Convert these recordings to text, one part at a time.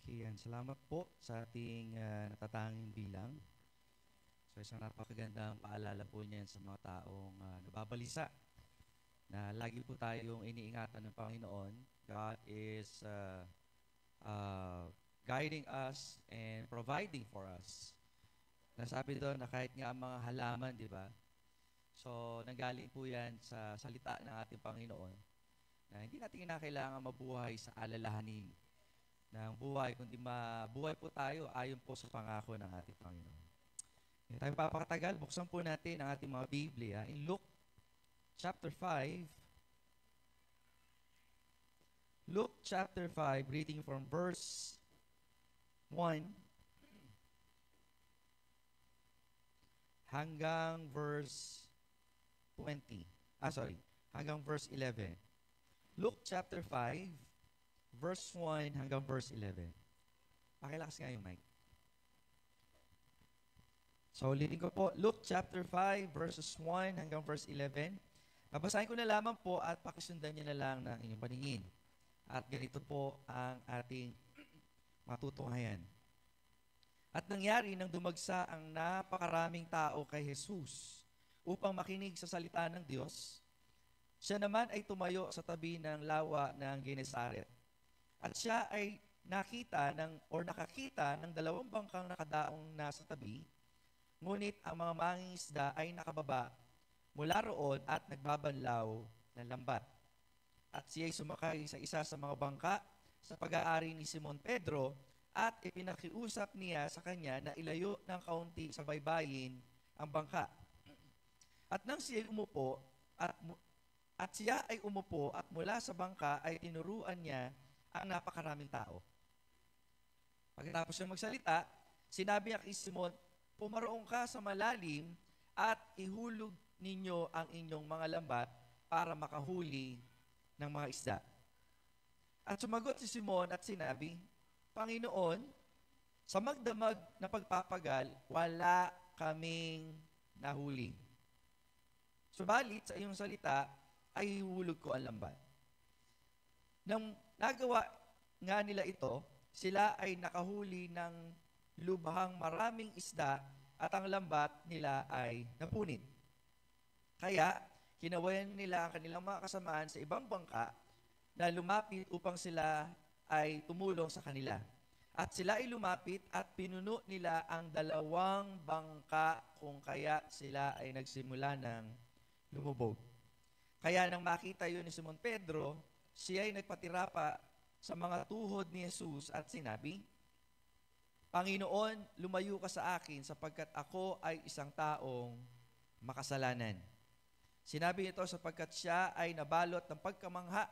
Okay, yan. Salamat po sa ating natatanging bilang. So isang napakagandang paalala po niyan sa mga taong nababalisa na lagi po tayong iniingatan ng Panginoon. God is guiding us and providing for us. Nasabi doon na kahit nga ang mga halaman, di ba? So nanggaling po yan sa salita ng ating Panginoon na hindi natin kinakailangan mabuhay sa alalahanin ng buhay, kundi mabuhay po tayo ayon po sa pangako ng ating Panginoon. Hindi tayo papakatagal, buksan po natin ang ating mga Biblia in Luke chapter 5. Luke chapter 5, reading from verse 1 hanggang verse 20. Hanggang verse 11. Luke chapter 5, verse 1 hanggang verse 11. Pakilakas nga yung mic. So, ulitin ko po, Luke chapter 5, verses 1 hanggang verse 11. Babasahin ko na lamang po at pakisundan niyo na lang ng inyong paningin. At ganito po ang ating matutunghayan. At nangyari nang dumagsa ang napakaraming tao kay Jesus upang makinig sa salita ng Diyos, siya naman ay tumayo sa tabi ng lawa ng Genesaret. At siya ay nakakita ng dalawang bangkang nakadaong nasa tabi, ngunit ang mga mangingisda ay nakababa mula roon at nagbabanlaw ng lambat. At siya ay sumakay sa isa sa mga bangka sa pag-aari ni Simon Pedro at ipinakiusap niya sa kanya na ilayo ng kaunti sa baybayin ang bangka. At nang siya ay umupo at mula sa bangka ay tinuruan niya ang napakaraming tao. Pagkatapos siya magsalita, sinabi niya kay Simon, pumaroong ka sa malalim at ihulog ninyo ang inyong mga lambat para makahuli ng mga isda. At sumagot si Simon at sinabi, Panginoon, sa magdamag na pagpapagal, wala kaming nahuli. Subalit sa iyong salita, ay ihulog ko ang lambat. Nang nagawa nga nila ito, sila ay nakahuli ng lubhang maraming isda at ang lambat nila ay napunit. Kaya, kinawayan nila ang kanilang mga kasamaan sa ibang bangka na lumapit upang sila ay tumulong sa kanila. At sila ay lumapit at pinuno nila ang dalawang bangka kung kaya sila ay nagsimula ng lumubog. Kaya nang makita yun ni Simon Pedro, siya ay nagpatira pa sa mga tuhod ni Jesus at sinabi, Panginoon, lumayo ka sa akin sapagkat ako ay isang taong makasalanan. Sinabi ito sapagkat siya ay nabalot ng pagkamangha.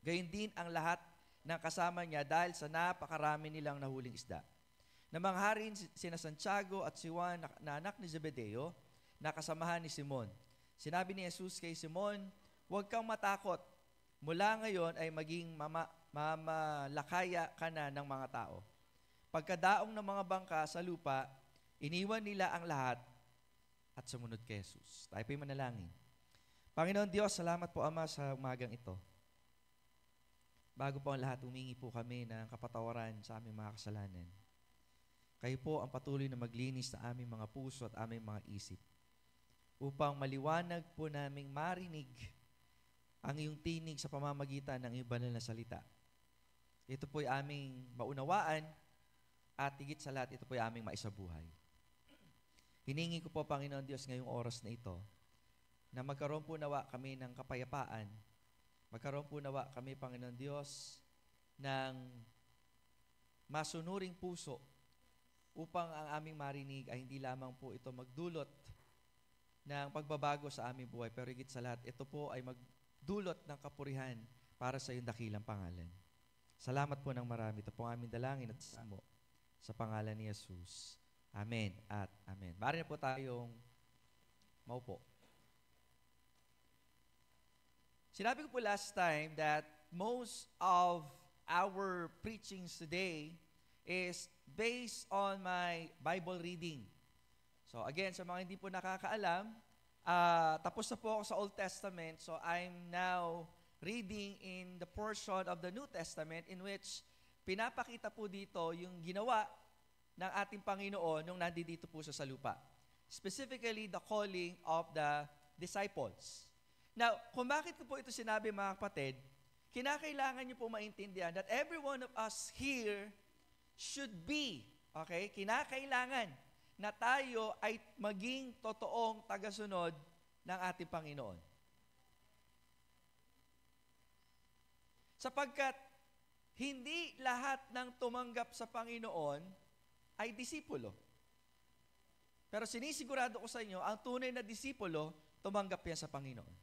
Gayon din ang lahat ng kasama niya dahil sa napakarami nilang nahuling isda. Namangha rin sina Santiago at si Juan na anak ni Zebedeo na kasamahan ni Simon. Sinabi ni Jesus kay Simon, huwag kang matakot. Mula ngayon ay maging mamalakaya ka na ng mga tao. Pagkadaong ng mga bangka sa lupa, iniwan nila ang lahat at sumunod kay Jesus. Tayo po'y manalangin. Panginoon Diyos, salamat po Ama sa umagang ito. Bago po ang lahat, humingi po kami ng kapatawaran sa aming mga kasalanan. Kayo po ang patuloy na maglinis sa aming mga puso at aming mga isip upang maliwanag po naming marinig ang iyong tinig sa pamamagitan ng iyong banal na salita. Ito po'y aming maunawaan at higit sa lahat, ito po'y aming maisabuhay. Hiningi ko po, Panginoon Diyos, ngayong oras na ito, na magkaroon po nawa kami ng kapayapaan. Magkaroon po nawa kami, Panginoon Diyos, ng masunuring puso upang ang aming marinig ay hindi lamang po ito magdulot ng pagbabago sa aming buhay, pero higit sa lahat, ito po ay magdulot ng kapurihan para sa iyong dakilang pangalan. Salamat po ng marami. Ito po ang aming dalangin at samo sa pangalan ni Jesus. Amen at amen. Maaari na po tayong maupo. Sinabi ko po last time that most of our preachings today is based on my Bible reading. So again, sa mga hindi po nakakaalam, tapos na po ako sa Old Testament, so I'm now reading in the portion of the New Testament in which pinapakita po dito yung ginawa ng ating Panginoon nung nandito po siya sa lupa. Specifically, the calling of the disciples. Now, kung bakit ko po ito sinabi mga kapatid, kinakailangan niyo po maintindihan that every one of us here should be, okay, kinakailangan na tayo ay maging totoong tagasunod ng ating Panginoon. Sapagkat hindi lahat ng tumanggap sa Panginoon ay disipulo. Pero sinisigurado ko sa inyo, ang tunay na disipulo, tumanggap yan sa Panginoon.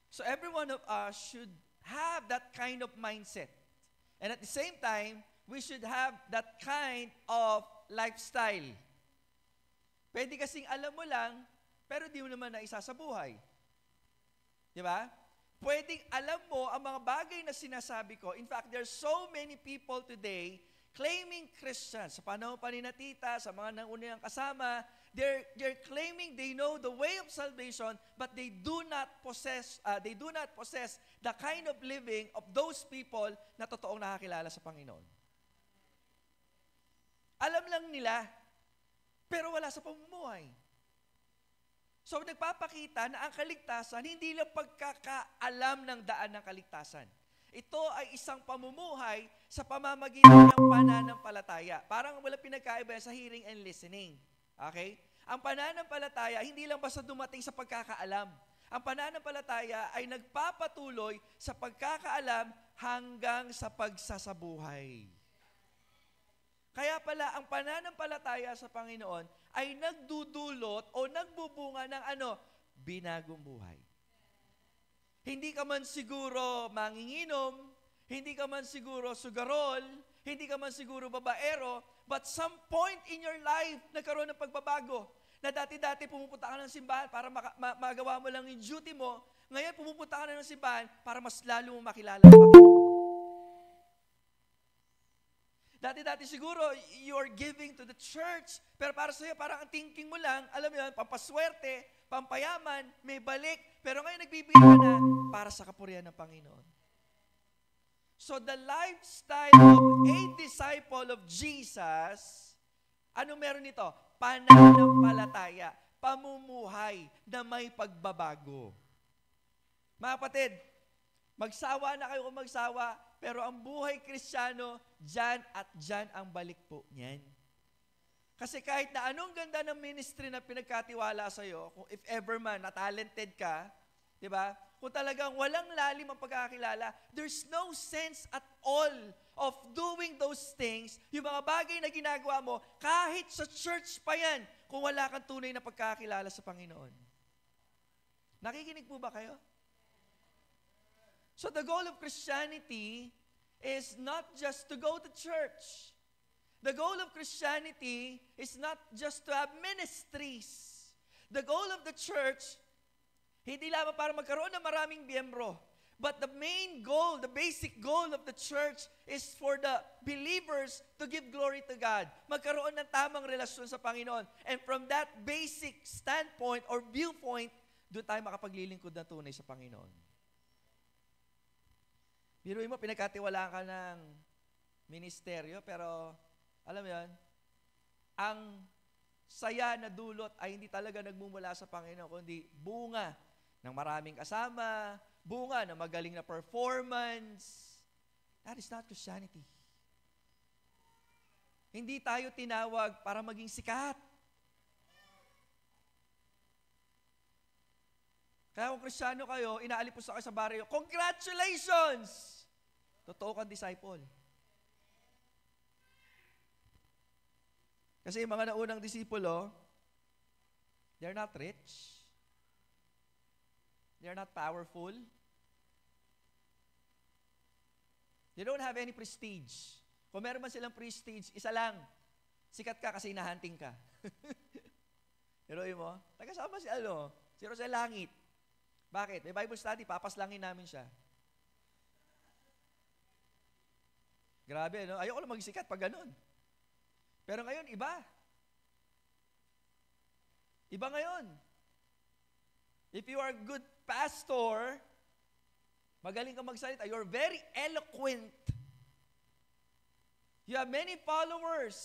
So every one of us should have that kind of mindset. And at the same time, we should have that kind of lifestyle. Pwede kasing alam mo lang, pero di mo naman na isa sa buhay. Di ba? Pwedeng alam mo ang mga bagay na sinasabi ko. In fact, there's so many people today claiming Christians. Sa panahon pa ni na tita, sa mga naunang kasama, they're claiming they know the way of salvation, but they do not possess the kind of living of those people na totoong nakakilala sa Panginoon. Alam lang nila, pero wala sa pamumuhay. So nagpapakita na ang kaligtasan, hindi lang pagkakaalam ng daan ng kaligtasan. Ito ay isang pamumuhay sa pamamagitan ng pananampalataya. Parang wala pinagkaiba sa hearing and listening. Okay? Ang pananampalataya, hindi lang basta dumating sa pagkakaalam. Ang pananampalataya ay nagpapatuloy sa pagkakaalam hanggang sa pagsasabuhay. Kaya pala, ang pananampalataya sa Panginoon ay nagdudulot o nagbubunga ng binagong buhay. Hindi ka man siguro manginginom, hindi ka man siguro sugarol, hindi ka man siguro babaero, but some point in your life, nagkaroon ng pagbabago. Na dati-dati pumupunta ka ng simbahan para magawa mo lang yung duty mo, ngayon pumupunta ka na ng simbahan para mas lalo mo makilala ang Panginoon. Dati-dati siguro, you're giving to the church, pero para sa'yo, parang ang thinking mo lang, alam mo yun, pampaswerte, pampayaman, may balik, pero ngayon nagbibigay ka na para sa kapurihan ng Panginoon. So the lifestyle of a disciple of Jesus, ano meron nito? Pananampalataya, pamumuhay na may pagbabago. Mga kapatid, magsawa na kayo kung magsawa, pero ang buhay Kristiyano, dyan at dyan ang balik po niyan. Kasi kahit na anong ganda ng ministry na pinagkatiwala sa'yo, kung if ever man, na talented ka, di ba? Kung talagang walang lalim ang pagkakilala, there's no sense at all of doing those things, yung mga bagay na ginagawa mo, kahit sa church pa yan, kung wala kang tunay na pagkakilala sa Panginoon. Nakikinig po ba kayo? So the goal of Christianity is not just to go to church. The goal of Christianity is not just to have ministries. The goal of the church, hindi lamang para magkaroon ng maraming miyembro, but the main goal, the basic goal of the church is for the believers to give glory to God. Magkaroon ng tamang relasyon sa Panginoon. And from that basic standpoint or viewpoint, doon tayo makapaglilingkod na tunay sa Panginoon. Biruin mo, pinagkatiwalaan ka ng ministeryo, pero alam mo yan, ang saya na dulot ay hindi talaga nagmumula sa Panginoon, kundi bunga ng maraming kasama, bunga ng magaling na performance. That is not Christianity. Hindi tayo tinawag para maging sikat. Kaya kung Kristiyano kayo, inaalipos kayo sa baryo, congratulations! Totoo kang disciple. Kasi yung mga naunang disipulo, they're not rich. They're not powerful. They don't have any prestige. Kung meron man silang prestige, isa lang. Sikat ka kasi hinahunting ka. Heroin mo? Tagasama si si Rosel Langit. Bakit? May Bible study, papaslangin namin siya. Grabe, no? Ayoko lang magsikat pag ganun. Pero ngayon, iba. Iba ngayon. If you are a good pastor, Magaling ka magsalita. You're very eloquent. You have many followers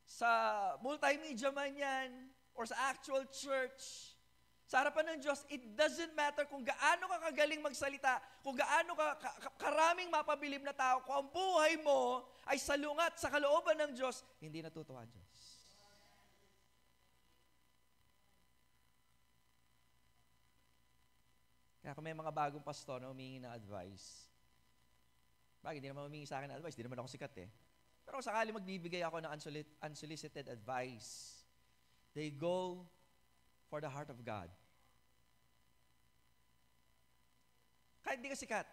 sa multimedia man yan or sa actual church. Sa harapan ng Diyos, it doesn't matter kung gaano ka kagaling magsalita, kung gaano ka karaming mapabilib na tao, kung ang buhay mo ay salungat sa kalooban ng Diyos, hindi natutuwa ang Diyos. Kaya kung may mga bagong pastor na humingi ng advice, bakit hindi naman humingi sa akin ng advice? Hindi naman ako sikat eh. Pero kung sakali magbibigay ako ng unsolicited advice, they go for the heart of God. Kahit di ka sikat,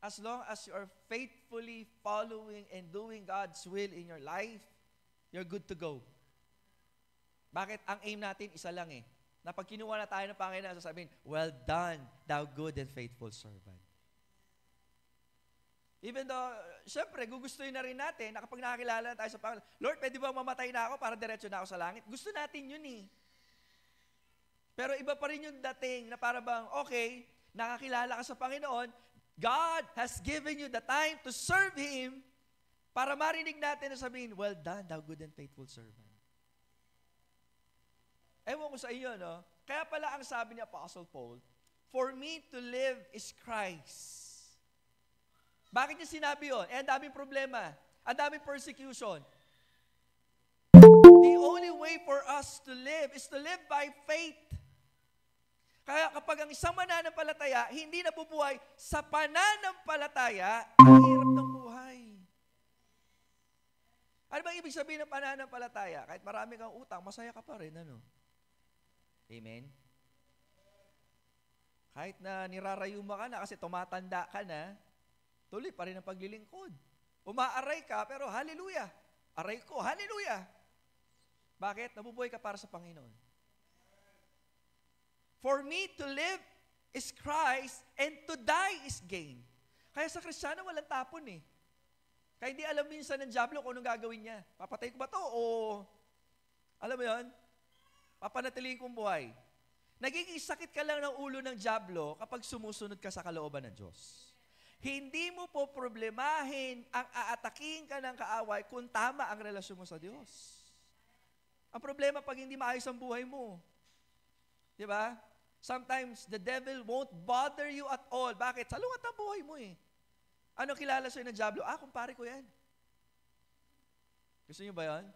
as long as you are faithfully following and doing God's will in your life, you're good to go. Bakit? Ang aim natin, isa lang eh. Na pag kinuha na tayo ng Panginoon, sasabihin, well done, thou good and faithful servant. Even though, syempre, gugustuhin na rin natin na kapag nakakilala na tayo sa Panginoon, Lord, pwede ba mamatay na ako para diretso na ako sa langit? Gusto natin yun eh. Pero iba pa rin yung dating na para bang, okay, nakakilala ka sa Panginoon, God has given you the time to serve Him para marinig natin na sabihin, well done, thou good and faithful servant. Ewan ko sa iyo, no? Kaya pala ang sabi ni Apostle Paul, for me to live is Christ. Bakit niya sinabi yun? Ang daming problema. Ang daming persecution. The only way for us to live is to live by faith. Kaya kapag ang isang mananampalataya, hindi nabubuhay sa pananampalataya, ang hirap ng buhay. Ano bang ibig sabihin ng pananampalataya? Kahit marami kang utang, masaya ka pa rin, ano? Amen? Kahit na nirarayuma ka na kasi tumatanda ka na, tuloy pa rin ang paglilingkod. Umaaray ka, pero hallelujah. Aray ko, hallelujah. Bakit? Nabubuhay ka para sa Panginoon. For me to live is Christ and to die is gain. Kaya sa Kristiyano, walang tapon eh. Kaya hindi alam minsan ng Diablo kung anong gagawin niya. Papatay ko ba to o alam mo yun? Papanatilihin kong buhay. Nagiging sakit ka lang ng ulo ng Diablo kapag sumusunod ka sa kalooban ng Diyos. Hindi mo po problemahin ang aataking ka ng kaaway kung tama ang relasyon mo sa Diyos. Ang problema pag hindi maayos ang buhay mo. Di ba? Sometimes the devil won't bother you at all. Bakit? Salungat ang buhay mo eh. Ano kilala sa'yo ng Diablo? Kumpare ko yan. Gusto niyo ba yan?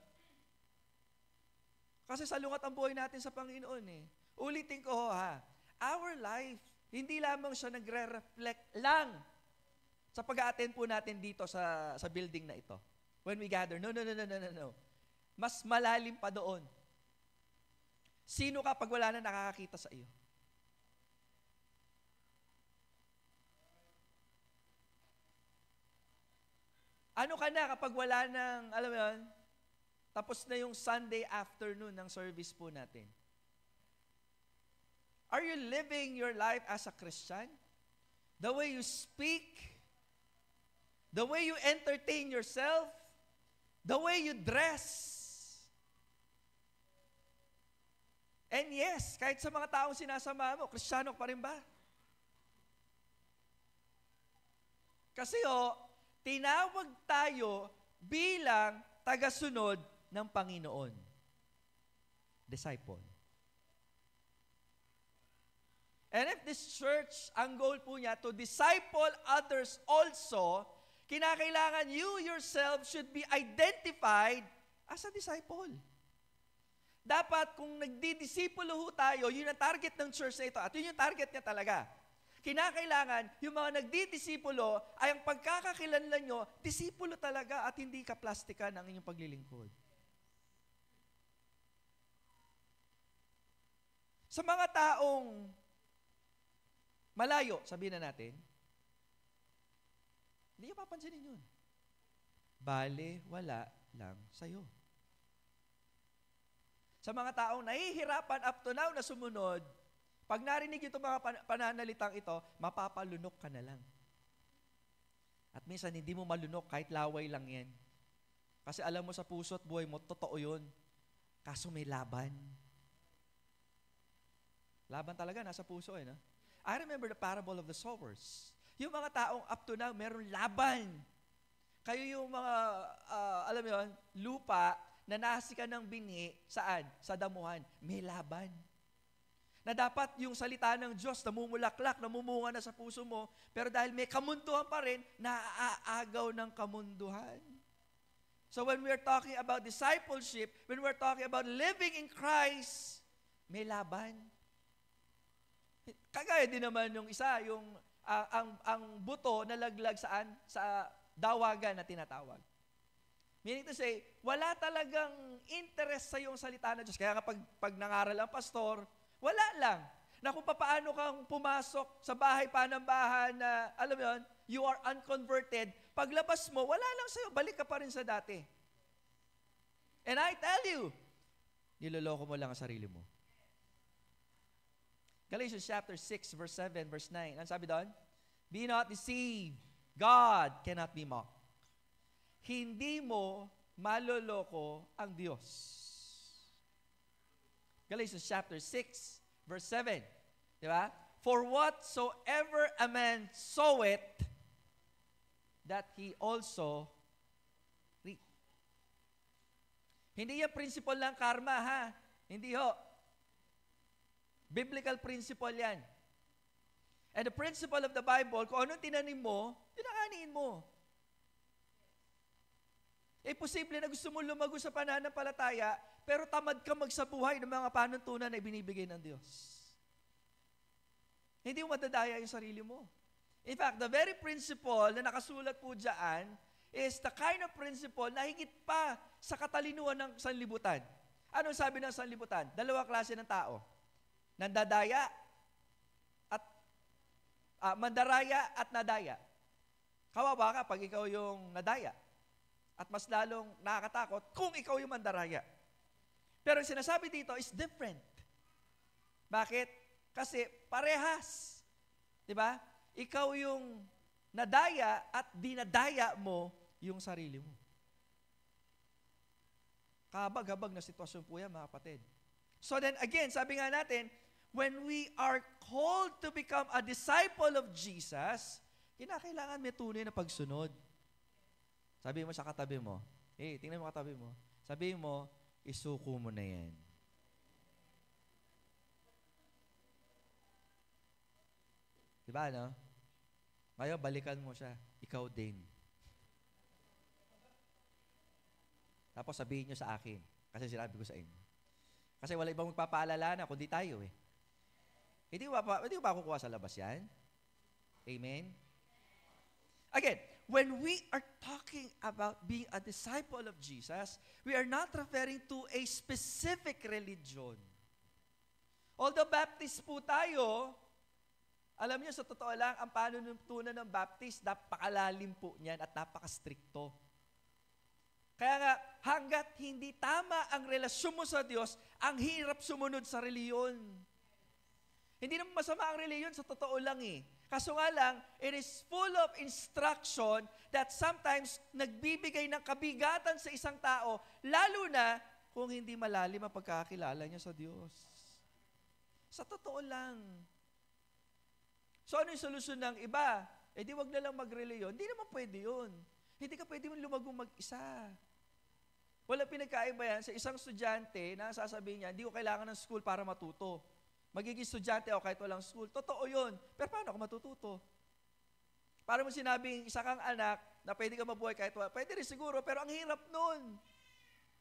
Kasi salungat ang buhay natin sa Panginoon eh. Ulitin ko ha, our life, hindi lamang siya nagre-reflect lang sa pag-a-attend po natin dito sa building na ito. When we gather. No. Mas malalim pa doon. Sino ka pag wala na nakakakita sa iyo? Ano ka na kapag wala nang, alam mo yun, tapos na yung Sunday afternoon ng service po natin? Are you living your life as a Christian? The way you speak, the way you entertain yourself, the way you dress. And yes, kahit sa mga taong sinasama mo, Kristiyano pa rin ba? Kasi tinawag tayo bilang tagasunod ng Panginoon. Disciple. And if this church, ang goal po niya, to disciple others also, kinakailangan you yourself should be identified as a disciple. Dapat kung nagdidisipulo ho tayo, yun ang target ng church na ito. At yun yung target niya talaga. Kinakailangan, yung mga nagdidisipulo ay ang pagkakakilanlan nyo, disipulo talaga at hindi ka plastikan ang inyong paglilingkod. Sa mga taong malayo, sabihin na natin, hindi nyo papansinin yun. Bale, wala lang sa'yo. Sa mga taong nahihirapan up to now na sumunod, pag narinig itong mga pananalitang ito, mapapalunok ka na lang. At minsan, hindi mo malunok kahit laway lang yan. Kasi alam mo sa puso at buhay mo, totoo yun. Kaso may laban. Laban talaga, nasa puso no? I remember the parable of the sowers. Yung mga taong up to now, meron laban. Kayo yung mga, alam mo yun, lupa na nahasikan ng binhi, saan? Sa damuhan. May laban. Na dapat yung salita ng Diyos, namumulaklak, namumunga na sa puso mo, pero dahil may kamunduhan pa rin, naaagaw ng kamunduhan. So when we're talking about discipleship, when we're talking about living in Christ, may laban. Kagaya din naman yung isa, yung ang buto nalaglag saan? Sa dawagan na tinatawag. Meaning to say, wala talagang interest sa iyong salita ng Diyos. Kaya kapag nangaral ang pastor, wala lang. Na kung paano kang pumasok sa bahay panambahan na, alam mo yun, you are unconverted, paglabas mo, wala lang sa'yo, balik ka pa rin sa dati. And I tell you, niloloko mo lang ang sarili mo. Galatians chapter 6, verse 7, verse 9. Ano sabi doon? Be not deceived. God cannot be mocked. Hindi mo maloloko ang Diyos. Galatians chapter 6, verse 7. Di ba? For whatsoever a man soweth, that he also reap. Hindi yan principle ng karma, ha? Hindi ho. Biblical principle yan. And the principle of the Bible, kung anong tinanim mo, tinakanin mo. Posible na gusto mo lumago sa pananampalataya, pero tamad ka magsabuhay ng mga panuntunan na ibinibigay ng Diyos. Hindi mo madadaya yung sarili mo. In fact, the very principle na nakasulat po dyan is the kind of principle na higit pa sa katalinuhan ng sanlibutan. Anong sabi ng sanlibutan? Dalawa klase ng tao. Nandadaya at mandaraya at nadaya. Kawawa ka pag ikaw yung nadaya. At mas lalong nakakatakot kung ikaw yung mandaraya. Pero ang sinasabi dito is different. Bakit? Kasi parehas. Diba? Ikaw yung nadaya at dinadaya mo yung sarili mo. Kabag-habag na sitwasyon po yan, mga kapatid. So then again, sabi nga natin, when we are called to become a disciple of Jesus, kinakailangan may tunay na pagsunod. Sabi mo sa katabi mo, tingnan mo katabi mo, sabi mo, isuko mo na yan. Diba, no? Ngayon, balikan mo siya. Ikaw din. Tapos sabihin nyo sa akin, kasi sinabi ko sa inyo. Kasi wala ibang magpapaalala na, kundi tayo eh. Hindi ko ba kukuha sa labas yan? Amen? Again, when we are talking about being a disciple of Jesus, we are not referring to a specific religion. Although Baptist po tayo, alam niyo, sa totoo lang, ang panuntunan ng Baptist, napakalalim po niyan at napaka-stricto. Kaya nga, hanggat hindi tama ang relasyon mo sa Diyos, ang hirap sumunod sa reliyon. Hindi naman masama ang reliyon, sa totoo lang eh. Kaso nga lang, it is full of instruction that sometimes nagbibigay ng kabigatan sa isang tao, lalo na kung hindi malalim ang pagkakilala niya sa Diyos. Sa totoo lang. So ano yung solusyon ng iba? Di wag na lang mag-reliyon. Hindi naman pwede yun. Hindi ka pwede lumagong mag-isa. Wala pinagkaiba yan sa isang estudyante na sasabihin niya, hindi ko kailangan ng school para matuto. Magiging estudyante ako kahit walang school. Totoo yun. Pero paano ako matututo? Para mo sinabing isa kang anak na pwede ka mabuhay kahit wala. Pwede rin siguro, pero ang hirap nun.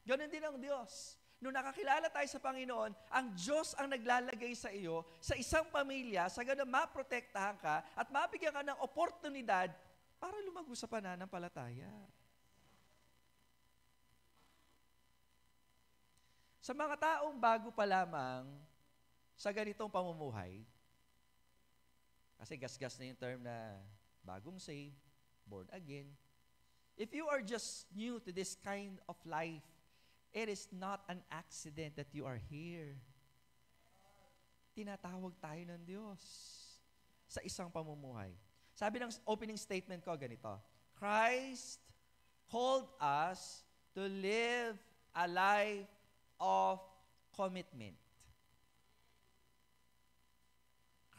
Ganon din ang Diyos. Nung nakakilala tayo sa Panginoon, ang Diyos ang naglalagay sa iyo, sa isang pamilya, sa ganun maprotektahan ka at mabigyan ka ng oportunidad para lumago sa pananampalataya. Sa mga taong bago pa lamang sa ganitong pamumuhay, kasi gas-gas na yung term na bagong saved, born again, if you are just new to this kind of life, it is not an accident that you are here. Tinatawag tayo ng Diyos sa isang pamumuhay. Sabi ng opening statement ko ganito, Christ called us to live a life of commitment.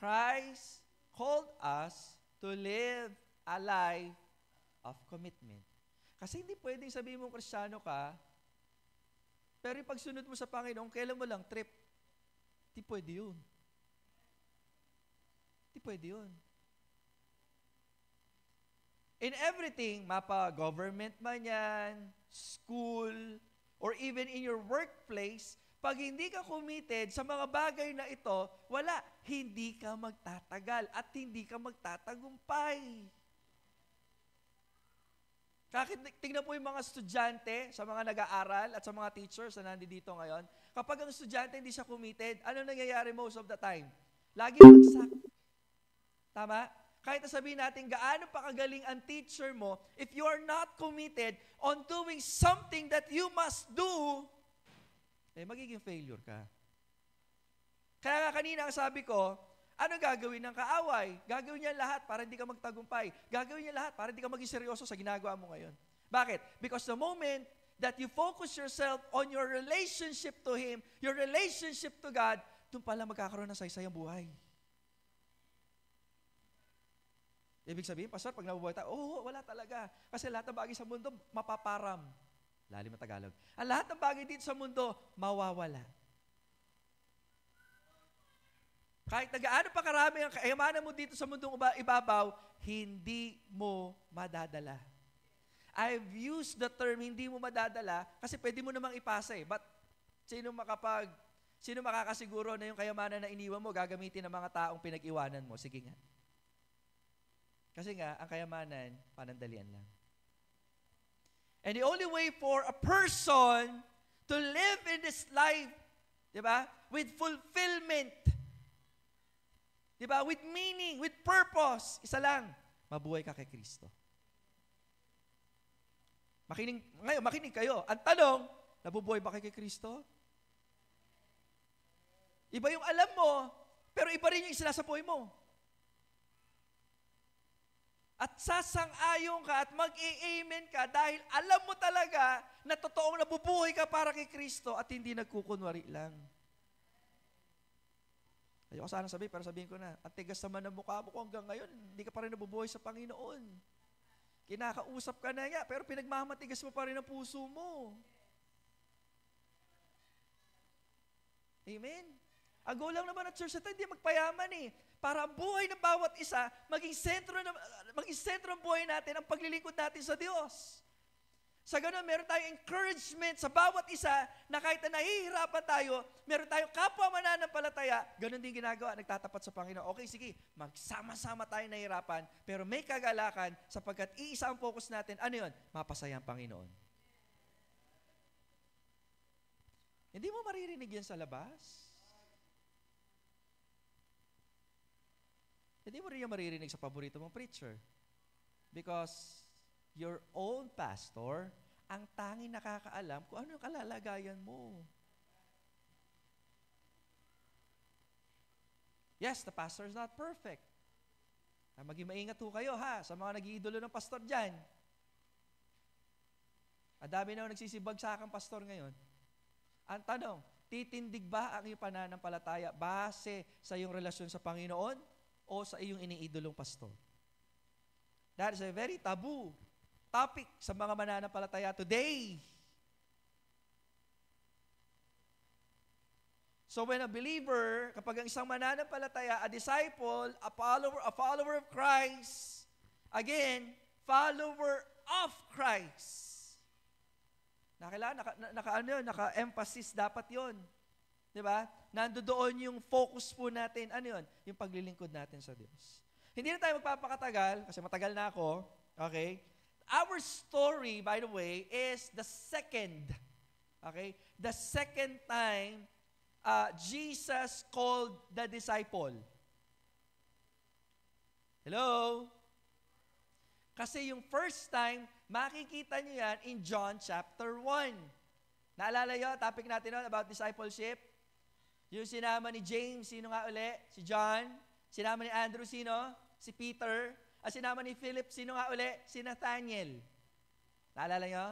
Christ called us to live a life of commitment. Kasi hindi pwedeng sabihin mo Kristiyano ka, pero yung pagsunod mo sa Panginoon, kailan mo lang trip. Hindi pwede yun. Hindi pwede yun. In everything, mapa-government man yan, school, or even in your workplace, pag hindi ka committed sa mga bagay na ito, wala, hindi ka magtatagal at hindi ka magtatagumpay. Tingnan po yung mga estudyante sa mga nag-aaral at sa mga teachers na nandito ngayon. Kapag ang estudyante hindi siya committed, ano nangyayari most of the time? Lagi bagsak. Tama? Kahit sabihin natin, gaano pa kagaling ang teacher mo, if you are not committed on doing something that you must do, magiging failure ka. Kaya nga kanina ang sabi ko, ano gagawin ng kaaway? Gagawin niya lahat para hindi ka magtagumpay. Gagawin niya lahat para hindi ka maging seryoso sa ginagawa mo ngayon. Bakit? Because the moment that you focus yourself on your relationship to Him, your relationship to God, doon pala magkakaroon ng saysay ang buhay. Ibig sabihin, Pastor, pag nabubuhay tayo, wala talaga. Kasi lahat ng bagay sa mundo, mapaparam. Lalim na Tagalog. Ang lahat ng bagay dito sa mundo, mawawala. Kahit nagaano pa karami ang kayamanan mo dito sa mundong ibabaw, hindi mo madadala. I've used the term hindi mo madadala kasi pwede mo namang ipasa eh. But sino makakasiguro na yung kayamanan na iniwan mo gagamitin ng mga taong pinag-iwanan mo? Sige nga. Kasi nga, ang kayamanan, panandalian lang. And the only way for a person to live in this life, di ba, with fulfillment, di ba, with meaning, with purpose, isa lang, mabuhay ka kay Kristo. Makinig kayo. Ang tanong, nabubuhay ba kayo kay Kristo? Iba yung alam mo, pero iba rin yung sinasabuhay mo. At sasang-ayon ka at mag-i-amen ka dahil alam mo talaga na totoong nabubuhay ka para kay Kristo at hindi nagkukunwari lang. Ayoko sana sabihin, pero sabihin ko na, ang tigas naman ng mukha mo ko hanggang ngayon, hindi ka pa rin nabubuhay sa Panginoon. Kinakausap ka na nga, pero pinagmamatigas mo pa rin ang puso mo. Amen? Ang goal lang naman ng church na hindi magpayaman eh. Para ang buhay ng bawat isa, maging sentro ng buhay natin ang paglilingkod natin sa Diyos. Sa ganun, meron tayong encouragement sa bawat isa na kahit na nahihirapan tayo, meron tayong kapwa mananampalataya, ganun din ginagawa, nagtatapat sa Panginoon. Okay, sige, magsama-sama tayo nahihirapan, pero may kagalakan sapagkat iisa ang focus natin. Ano yun? Mapasaya ang Panginoon. Hindi mo maririnig yan sa labas. Hindi mo rin yung maririnig sa paborito mong preacher. Because your own pastor, ang tanging nakakaalam kung ano yung kalalagayan mo. Yes, the pastor is not perfect. Maging maingat ho kayo ha, sa mga nag-iidolo ng pastor dyan. Ang dami na nagsisibag sa aking pastor ngayon. Ang tanong, titindig ba ang iyong pananampalataya base sa iyong relasyon sa Panginoon o sa iyong iniidolong pastor? That is a very taboo topic sa mga mananampalataya today. So when a believer, kapag ang isang mananampalataya, a disciple, a follower of Christ, again, follower of Christ. Naka-emphasis dapat yon. Diba? Nandoon yung focus po natin. Ano yun? Yung paglilingkod natin sa Diyos. Hindi na tayo magpapakatagal, kasi matagal na ako. Okay? Our story, by the way, is the second. Okay? The second time Jesus called the disciple. Hello? Kasi yung first time, makikita nyo yan in John chapter 1. Naalala yun, topic natin nun about discipleship? Yung sinama ni James, sino nga uli? Si John. Sinama ni Andrew, sino? Si Peter. At sinama ni Philip, sino nga uli? Si Nathaniel. Naalala nyo?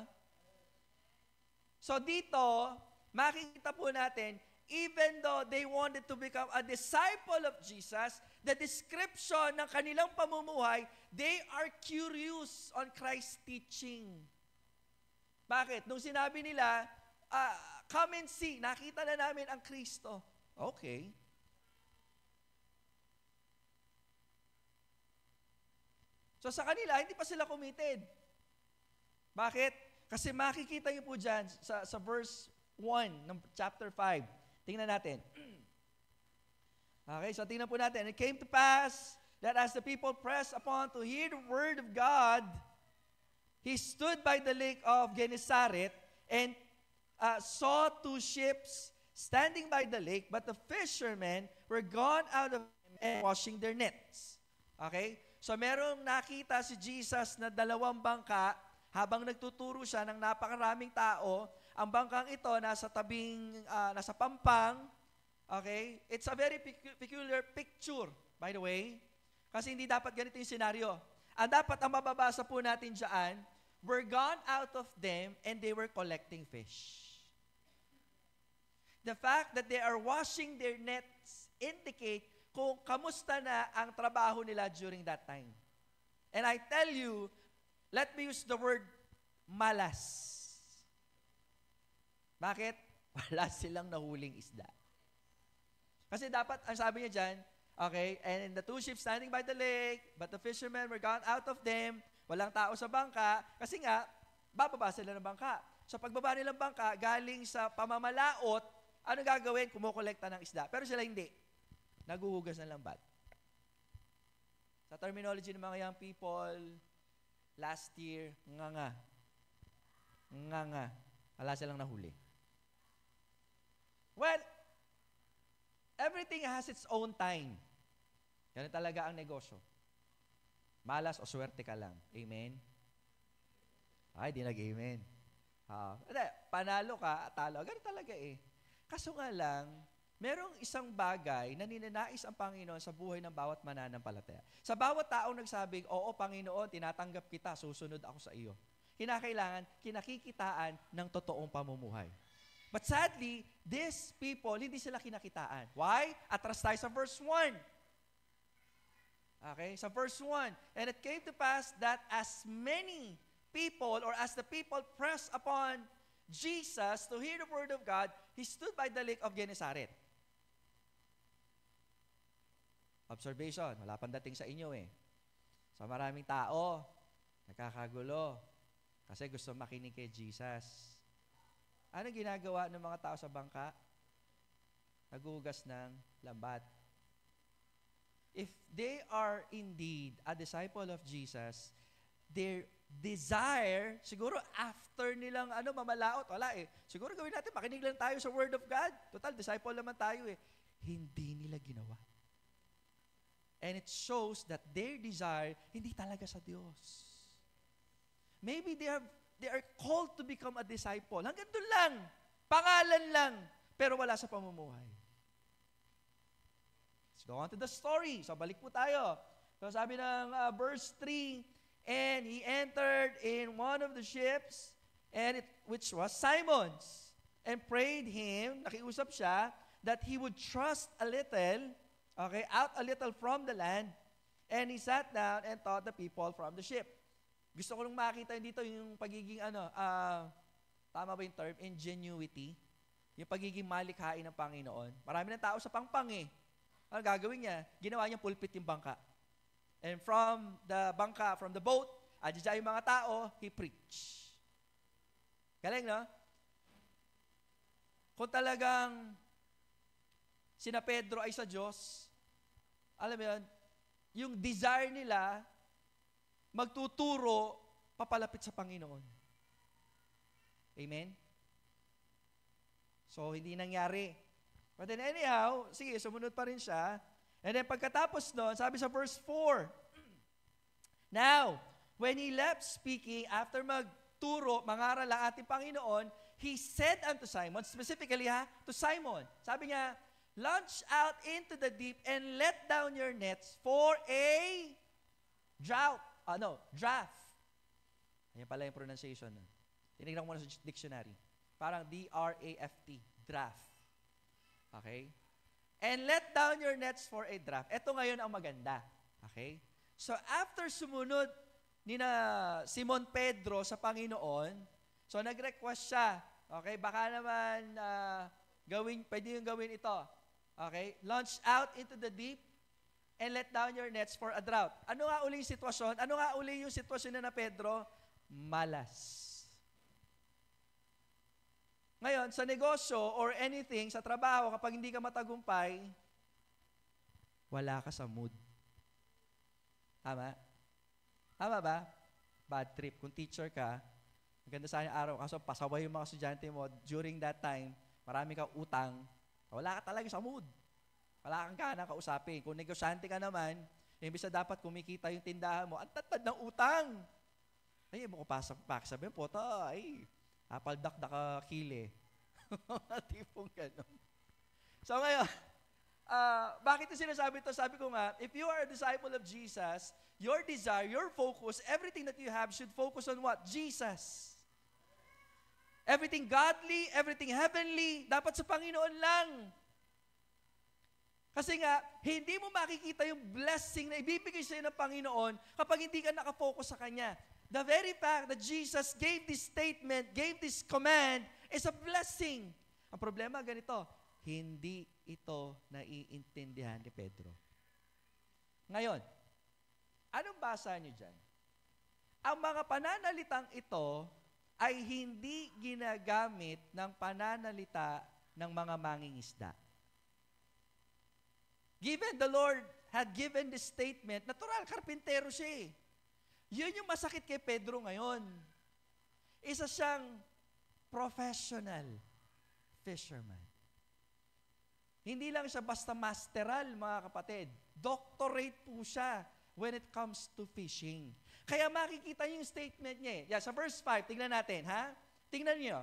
So dito, makikita po natin, even though they wanted to become a disciple of Jesus, the description ng kanilang pamumuhay, they are curious on Christ's teaching. Bakit? Nung sinabi nila, come and see, nakita na namin ang Kristo. Okay. So sa kanila, hindi pa sila committed. Bakit? Kasi makikita niyo po dyan sa verse 1 ng chapter 5. Tingnan natin. Okay, so tingnan po natin. It came to pass that as the people pressed upon to hear the word of God, he stood by the lake of Gennesaret and saw two ships standing by the lake, but the fishermen were gone out of them and washing their nets. Okay? So merong nakita si Jesus na dalawang bangka habang nagtuturo siya ng napakaraming tao. Ang bangkang ito nasa nasa pampang. Okay? It's a very peculiar picture, by the way. Kasi hindi dapat ganito yung senaryo. Ang mababasa po natin dyan, were gone out of them and they were collecting fish. The fact that they are washing their nets indicate kung kamusta na ang trabaho nila during that time. And I tell you, let me use the word malas. Bakit? Wala silang nahuling isda. Kasi dapat, ang sabi niya dyan, okay, and the two ships standing by the lake, but the fishermen were gone out of them, walang tao sa bangka, kasi nga, bababa sila ng bangka. So pagbaba nilang bangka, galing sa pamamalaot, ano gagawin? Kumukolekta ng isda. Pero sila hindi. Naguhugas ng lambat. Sa terminology ng mga young people, last year, nga. Wala silang nahuli. Well, everything has its own time. Ganun talaga ang negosyo. Malas o swerte ka lang. Amen? Ay, di nag-amen. Panalo ka, talo. Ganun talaga eh. Kaso nga lang, merong isang bagay na ninanais ang Panginoon sa buhay ng bawat mananampalataya. Sa bawat taong nagsabing, oo, Panginoon, tinatanggap kita, susunod ako sa iyo. Kinakailangan, kinakikitaan ng totoong pamumuhay. But sadly, these people, hindi sila kinakitaan. Why? Atras tayo sa verse 1. Okay, sa verse 1. And it came to pass that as many people, or as the people pressed upon Jesus to hear the word of God, he stood by the lake of Gennesaret. Observation, wala pang dating sa inyo eh. So maraming tao, nakakagulo, kasi gusto makinig kay Jesus. Ano ginagawa ng mga tao sa bangka? Nagugas ng lambat. If they are indeed a disciple of Jesus, their desire, siguro after nilang mamalaot, wala eh. Siguro gawin natin, makinig lang tayo sa Word of God. Total, disciple naman tayo eh. Hindi nila ginawa. And it shows that their desire, hindi talaga sa Diyos. Maybe they are called to become a disciple. Hanggang doon lang. Pangalan lang. Pero wala sa pamumuhay. Let's go on to the story. So balik po tayo. So sabi ng verse 3, and he entered in one of the ships, which was Simon's, and prayed him, nakiusap siya, that he would trust a little, okay, out a little from the land, and he sat down and taught the people from the ship. Gusto ko lang makita dito yung pagiging, tama ba yung term? Ingenuity. Yung pagiging malikhain ng Panginoon. Marami ng tao sa pangpang eh. Ano gagawin niya? Ginawa niya pulpit yung bangka. And from the bangka, from the boat, adjadya yung mga tao, he preached. Galing, no? Kung talagang sina Pedro ay sa Diyos, alam mo yun, yung desire nila, magtuturo, papalapit sa Panginoon. Amen? So, hindi nangyari. But then anyhow, sige, sumunod pa rin siya. And then pagkatapos nun, sabi sa verse 4, now, when he left speaking, after magturo, mangaral ang ating Panginoon, he said unto Simon, specifically to Simon, sabi niya, launch out into the deep and let down your nets for a draft. Ayan pala yung pronunciation. Tinignan ko muna sa dictionary. Parang D-R-A-F-T, draft. Okay? And let down your nets for a draft. Ito ngayon ang maganda. Okay? So after sumunod ni na Simon Pedro sa Panginoon, so nag-request siya. Okay? Baka naman pwede yung gawin ito. Okay? Launch out into the deep and let down your nets for a drought. Ano nga uli yung sitwasyon? Ano nga uli yung sitwasyon na Pedro? Malas. Ngayon, sa negosyo or anything, sa trabaho, kapag hindi ka matagumpay, wala ka sa mood. Tama? Tama ba? Bad trip. Kung teacher ka, maganda sana yung araw, kaso pasaway yung mga estudyante mo, during that time, marami kang utang, wala ka talaga sa mood. Wala kang gana kausapin. Kung negosyante ka naman, imbis na dapat kumikita yung tindahan mo, ang tatad ng utang. Ay, mo ko sabihin po, ay, apaldak na ka kile. Tipong gano'n. So ngayon, bakit ito sinasabi ito? Sabi ko nga, if you are a disciple of Jesus, your desire, your focus, everything that you have should focus on what? Jesus. Everything godly, everything heavenly, dapat sa Panginoon lang. Kasi nga, hindi mo makikita yung blessing na ibibigay sa'yo ng Panginoon kapag hindi ka nakafocus sa Kanya. The very fact that Jesus gave this statement, gave this command, is a blessing. Ang problema, ganito, hindi ito naiintindihan ni Pedro. Ngayon, anong basa niyo dyan? Ang mga pananalitang ito ay hindi ginagamit ng pananalita ng mga mangingisda. Given the Lord had given this statement, natural, karpintero siya eh. Yun yung masakit kay Pedro ngayon. Isa siyang professional fisherman. Hindi lang siya basta masteral, mga kapatid. Doctorate po siya when it comes to fishing. Kaya makikita niyo yung statement niya eh. Yeah, sa verse 5, tingnan natin, ha? Tingnan niyo.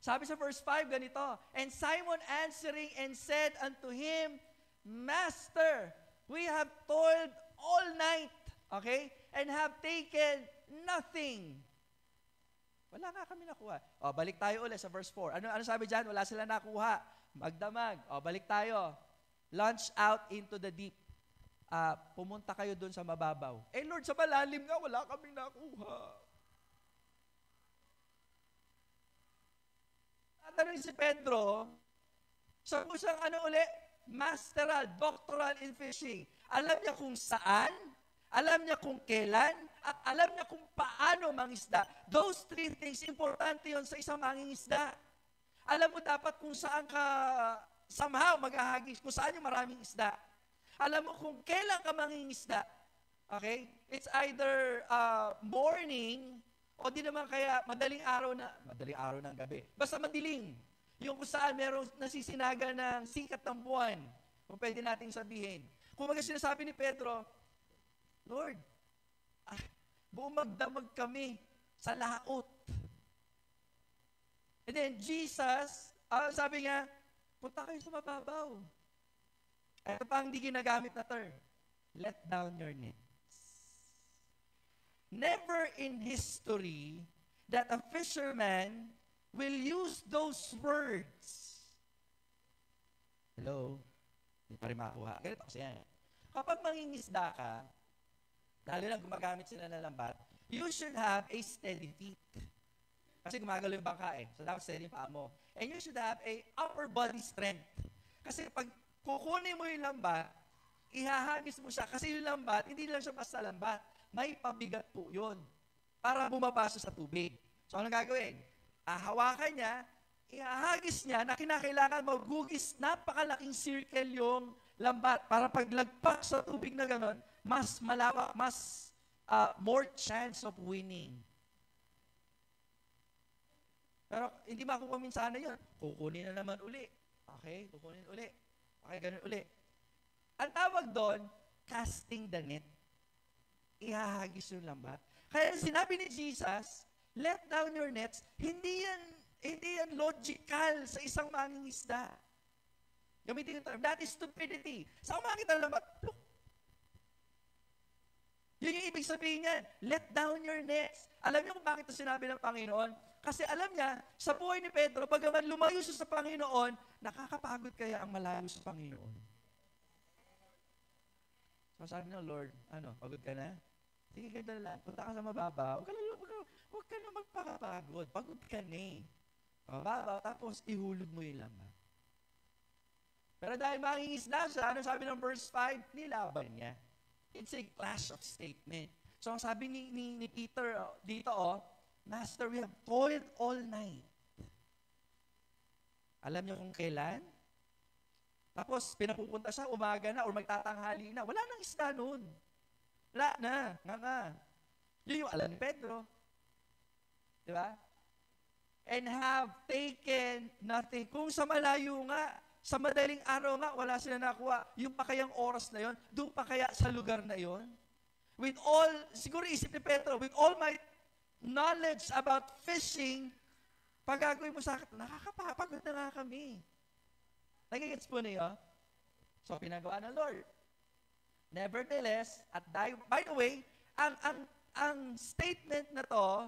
Sabi sa verse 5, ganito, and Simon answering and said unto him, Master, we have toiled all night, okay, and have taken nothing. Wala nga kami nakuha. O, balik tayo ulit sa verse 4. Ano sabi dyan? Wala sila nakuha. Magdamag. O, balik tayo. Launch out into the deep. Pumunta kayo dun sa mababaw. Eh Lord, sa malalim nga, wala kaming nakuha. Tatanungin si Pedro, sa pusang ano uli? Masteral, doctoral in fishing. Alam niya kung saan, alam niya kung kailan, at alam niya kung paano mangisda. Those three things, importante yon sa isang mangingisda. Alam mo dapat kung saan ka somehow maghahagis, kung saan yung maraming isda. Alam mo kung kailan ka mangingisda. Okay? It's either morning, o di naman kaya madaling araw ng gabi. Basta madilim. Yung kung saan merong nasisinaga ng sikat ng buwan, kung pwede nating sabihin. Kung sinasabi ni Pedro, Lord, buong magdamag kami sa laot. And then Jesus, sabi nga, punta kayo sa mababaw. Ito pa ang hindi ginagamit na term. Let down your nets. Never in history that a fisherman will use those words. Hello? Hindi pa rin makakuha. Ganito kasi yan. Kapag mangingisda ka, lalo na gumagamit sila ng lambat, you should have a steady feet. Kasi gumagalo yung bangka eh. So dapat steady yung paa mo. And you should have a upper body strength. Kasi pag kukunin mo yung lambat, ihahagis mo siya. Kasi yung lambat, hindi lang siya basta lambat. May pabigat po yun. Para bumabasa sa tubig. So anong gagawin? Hawakan niya, ihahagis niya na kinakailangan magugis napakalaking circle yung lambat para paglagpak sa tubig na gano'n, mas malawak, mas more chance of winning. Pero hindi makukuha minsan na yun. Kukunin na naman uli. Okay? Kukunin uli. Okay, ganun uli. Ang tawag doon, casting the net. Ihahagis yung lambat. Kaya sinabi ni Jesus, let down your nets, hindi yan logical sa isang mangingisda. Gamitin yung term, that is stupidity. Saan makikita ng lambat? Look. Yun yung ibig sabihin niyan, let down your nets. Alam niyo kung bakit ito sinabi ng Panginoon? Kasi alam niya, sa buhay ni Pedro, bagaman lumayo siya sa Panginoon, nakakapagod kaya ang malayo sa Panginoon. So sabi ng Lord, pagod ka na? Sige, ganda lang. Punta ka sa mababa. Huwag ka na magpakapagod. Pagod ka na eh. Mababa, tapos ihulog mo yung lambat. Pero dahil mangingisda siya, ano sabi ng verse 5? Nilaban niya. It's a clash of statement. So ang sabi ni Peter dito, Master, we have toiled all night. Alam niyo kung kailan? Tapos pinapupunta siya, umaga na, or magtatanghali na. Wala nang isda noon. Wala na. Nga. Yun yung alam ni Pedro. Di ba? And have taken nothing. Kung sa malayo nga, sa madaling araw nga, wala sila nakuha. Yung pa kayang oras na yon, doon pa kaya sa lugar na yon? With all, siguro isip ni Pedro, with all my knowledge about fishing, pag gagawin mo sa akin, nakakapagod na nga kami. Nagigits po niyo? So, pinagawa ng Lord. Nevertheless, by the way, ang statement na to,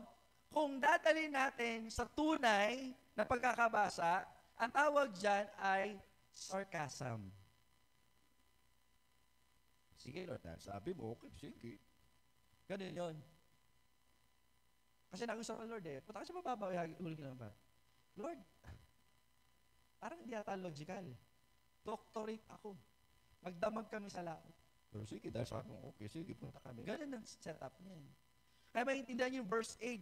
kung dadalhin natin sa tunay na pagkakabasa, ang tawag dyan ay sarcasm. Sige, Lord, sabi mo, okay, sige. Ganun yun. Kasi nagustuhan ng Lord punta ka sa mababa, hulog lang ba? Lord, parang hindi ata logical. Doctorate ako. Magdamag kami sa laot. Pero sige, dahil sabi mo, okay, sige, punta kami. Ganun ang setup niya. Kaya maintindihan yung verse 8.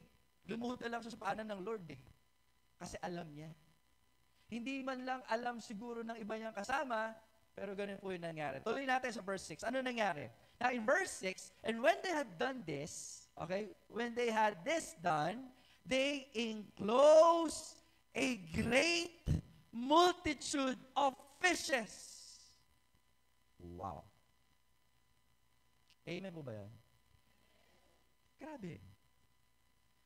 Lumuhod na lang siya sa paanan ng Lord Kasi alam niya. Hindi man lang alam siguro ng iba niyang kasama, pero ganun po yung nangyari. Tuloy natin sa verse 6. Ano nangyari? Now in verse 6, and when they had done this, when they had this done, they enclosed a great multitude of fishes. Wow. Amen po ba yan? Grabe.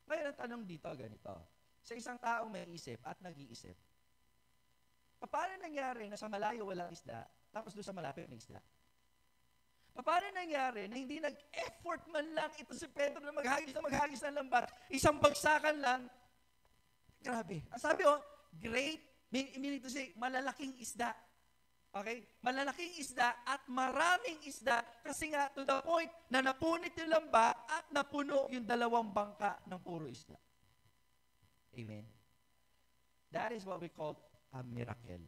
Ngayon ang tanong dito, ganito. Sa isang taong may isip at nag-iisip, paano nangyari na sa malayo walang isda, tapos doon sa malapit may isda? Paano nangyari na hindi nag-effort man lang ito si Pedro na maghagis ng lambat, isang bagsakan lang? Grabe. Ang sabi great, meaning to say, malalaking isda. Okay? Malalaking isda at maraming isda kasi nga to the point na napunit yung lambat at napuno yung dalawang bangka ng puro isda. Amen. That is what we call a miracle.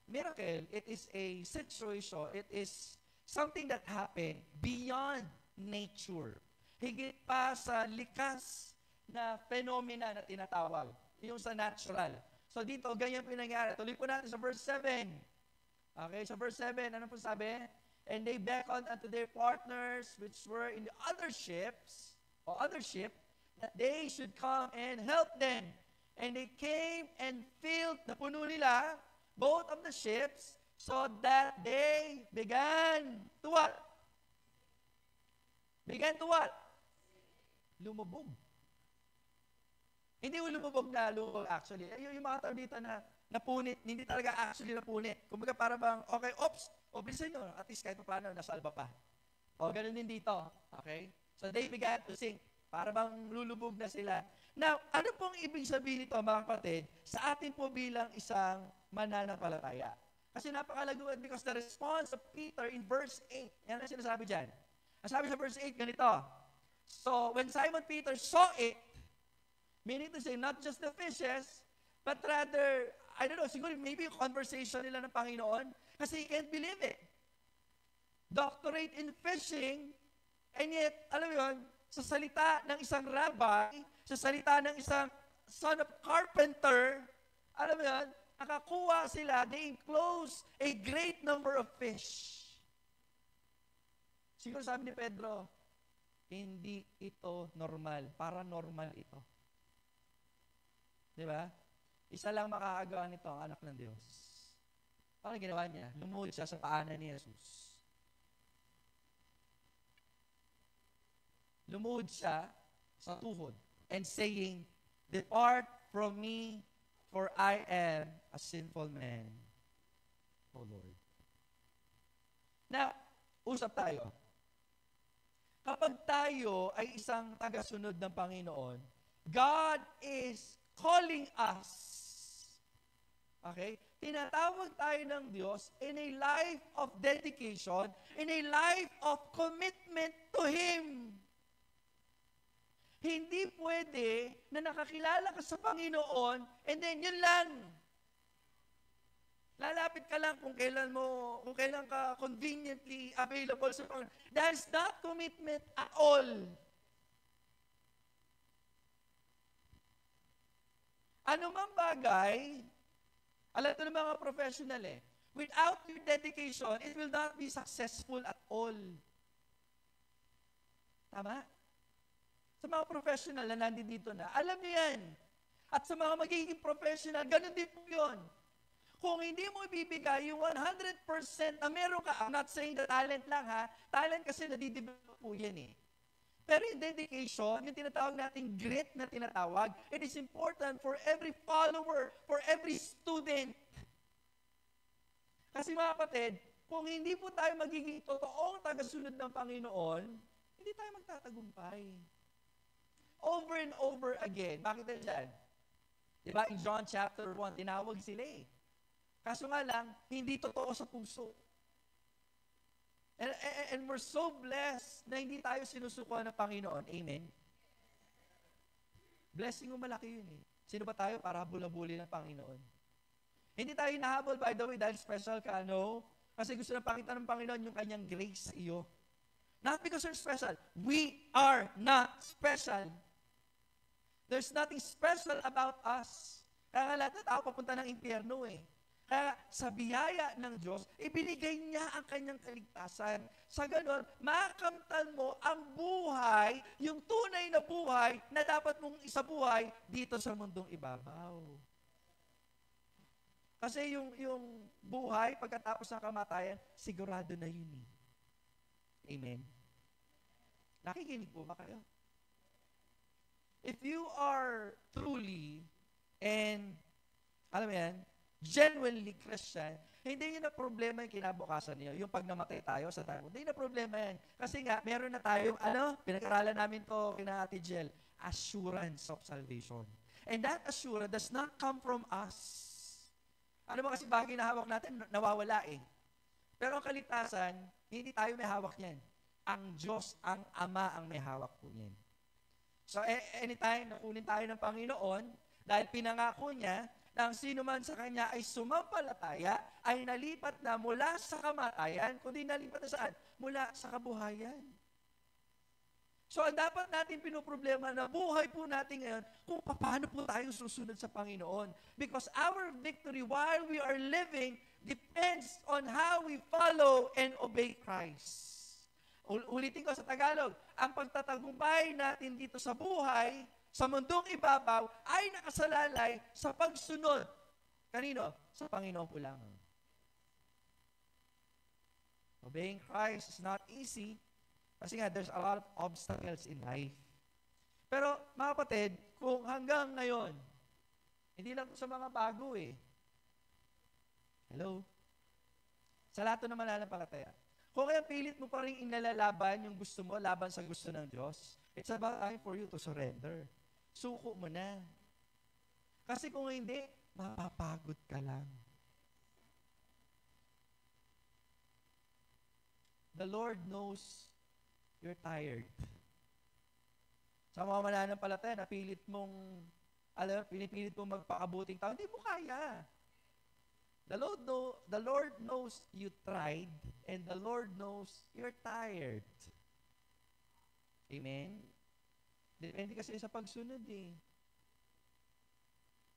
Miracle, it is a situation, it is something that happened beyond nature. Higit pa sa likas na phenomena na tinatawag. Yung sa natural. So dito, ganyan po yung nangyari. Tuloy po natin sa verse 7. Okay, sa verse 7, ano po sabi? And they beckoned unto their partners which were in the other ships, or other ship, that they should come and help them. And they came and filled, napuno nila, both of the ships, so that they began to what? Began to what? Lumubog. Hindi lumubog na lumubog actually. Yung mga tao dito na napunit, hindi talaga actually napunit. Kumbaga para bang, okay, bilisan nyo, at least kahit paano, nasalba pa. Ganun din dito. Okay? So they began to sink. Para bang lulubog na sila. Now, ano pong ibig sabihin nito, mga kapatid, sa atin po bilang isang mananampalataya? Kasi napakalaguan because the response of Peter in verse 8, yan ang sinasabi dyan. Ang sabi sa verse 8, ganito. So, when Simon Peter saw it, meaning to say, not just the fishes, but rather, I don't know, siguro maybe yung conversation nila ng Panginoon, kasi he can't believe it. Doctorate in fishing, and yet, alam mo yun, sa salita ng isang rabbi, sa salita ng isang son of carpenter, alam mo yun, nakakuha sila, they enclose a great number of fish. Siguro sabi ni Pedro, hindi ito normal, paranormal ito. Di ba? Isa lang makakagawa nito, ang anak ng Diyos. Paano ginawa niya? Lumuhod siya sa paanan ni Jesus. Lumuhod siya sa tuhod and saying, "Depart from me, for I am a sinful man, O Lord." Now, usap tayo. Kapag tayo ay isang tagasunod ng Panginoon, God is calling us. Okay? Tinatawag tayo ng Diyos in a life of dedication, in a life of commitment to Him. Hindi pwede na nakakilala ka sa Panginoon and then yun lang. Lalapit ka lang kung kailan ka conveniently available sa Panginoon. That's not commitment at all. Ano mang bagay, alam ito ng mga professional without your dedication, it will not be successful at all. Tama? Sa mga professional na nandito na, alam niyo yan. At sa mga magiging professional, ganun din po yun. Kung hindi mo ibibigay yung 100% na meron ka, I'm not saying the talent lang talent kasi nadidevelop po yan Pero yung dedication, yung tinatawag nating grit na tinatawag, it is important for every follower, for every student. Kasi mga kapatid, kung hindi po tayo magiging totoong tagasunod ng Panginoon, hindi tayo magtatagumpay. Over and over again. Bakit na dyan? Diba, in John chapter 1, tinawag sila Kaso nga lang, hindi totoo sa puso. And we're so blessed na hindi tayo sinusukuan ng Panginoon. Amen? Blessing mo malaki yun Sino ba tayo para habol-habulin ng Panginoon? Hindi tayo hinahabol, by the way, dahil special ka, no? Kasi gusto na pakita ng Panginoon yung kanyang grace sa iyo. Not because you're special. We are not special. There's nothing special about us. Kaya nga lahat na tao papunta ng impyerno Kaya sa biyaya ng Diyos, ibinigay niya ang kanyang kaligtasan. Sa ganon, makamtan mo ang buhay, yung tunay na buhay na dapat mong isabuhay dito sa mundong ibabaw. Kasi yung buhay, pagkatapos ng kamatayan, sigurado na yun Amen? Nakikinig po ba kayo? If you are truly and, alam mo yan, genuinely Christian, hindi yun na problema yung kinabukasan niyo. Yung pag namatay tayo sa tayo, hindi na problema yan. Kasi nga, meron na tayong, pinag-aralan namin to kina Ate Jel, assurance of salvation. And that assurance does not come from us. Ano ba kasi bagay na hawak natin, nawawala Pero ang kaligtasan, hindi tayo may hawak yan. Ang Diyos, ang Ama ang may hawak po yan. So, anytime nakunin tayo ng Panginoon, dahil pinangako niya, na ang sino man sa Kanya ay sumampalataya, ay nalipat na mula sa kamatayan, kundi nalipat na saan? Mula sa kabuhayan. So, ang dapat natin pinoproblema na buhay po natin ngayon, kung paano po tayo susunod sa Panginoon. Because our victory while we are living depends on how we follow and obey Christ. Ulitin ko sa Tagalog, ang pagtatagumpay natin dito sa buhay, sa mundong ibabaw, ay nakasalalay sa pagsunod. Kanino? Sa Panginoon po lang. Obeying Christ is not easy kasi nga there's a lot of obstacles in life. Pero mga kapatid, kung hanggang ngayon, hindi lang sa mga bago Hello? Sa lahat ng mananampalataya. Kung kaya pilit mo pa rin inalalaban yung gusto mo, laban sa gusto ng Diyos, it's about time for you to surrender. Suko mo na. Kasi kung hindi, mapapagod ka lang. The Lord knows you're tired. Sa mga mananampalataya, pinipilit mong magpakabuting tao, hindi mo kaya. The Lord knows you tried, and the Lord knows you're tired. Amen? Depende kasi sa pagsunod